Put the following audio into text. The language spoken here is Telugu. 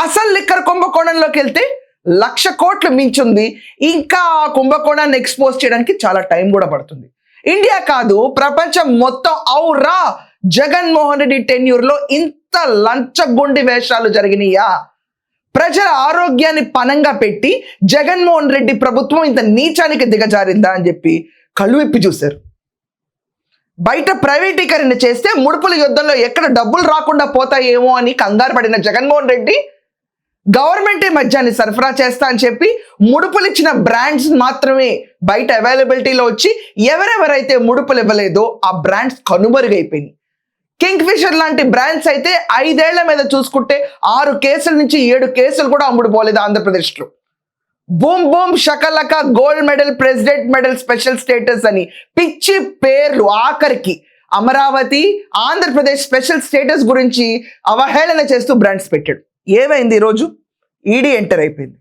అసలు లిక్కర్ కుంభకోణంలోకి వెళ్తే 1,00,000 కోట్లు మించుంది. ఇంకా ఆ కుంభకోణాన్ని ఎక్స్పోజ్ చేయడానికి చాలా టైం కూడా పడుతుంది. ఇండియా కాదు, ప్రపంచం మొత్తం ఔరా జగన్మోహన్ రెడ్డి టెన్యూర్లో ఇంత లంచగొండి వేషాలు జరిగినాయా, ప్రజల ఆరోగ్యాన్ని పనంగా పెట్టి జగన్మోహన్ రెడ్డి ప్రభుత్వం ఇంత నీచానికి దిగజారిందా అని చెప్పి కళ్ళు విప్పి చూశారు. బయట ప్రైవేటీకరణ చేస్తే ముడుపుల యుద్ధంలో ఎక్కడ డబ్బులు రాకుండా పోతాయేమో అని కంగారు పడిన జగన్మోహన్ రెడ్డి గవర్నమెంటే మద్యాన్ని సరఫరా చేస్తా అని చెప్పి ముడుపులు ఇచ్చిన బ్రాండ్స్ మాత్రమే బయట అవైలబిలిటీలో వచ్చి ఎవరెవరైతే ముడుపులు ఇవ్వలేదో ఆ బ్రాండ్స్ కనుమరుగైపోయినాయి. కింగ్ ఫిషర్ లాంటి బ్రాండ్స్ అయితే 5 ఏళ్ల మీద చూసుకుంటే 6 కేసుల నుంచి 7 కేసులు కూడా అమ్ముడు పోలేదు ఆంధ్రప్రదేశ్లో. Boom boom Shakalaka gold medal, president medal, special status అని పిచ్చి పేర్లు, ఆఖరికి అమరావతి, ఆంధ్రప్రదేశ్ స్పెషల్ స్టేటస్ గురించి అవహేళన చేస్తూ బ్రాండ్స్ పెట్టాడు. ఏమైంది? ఈరోజు ఈడీ ఎంటర్ అయిపోయింది.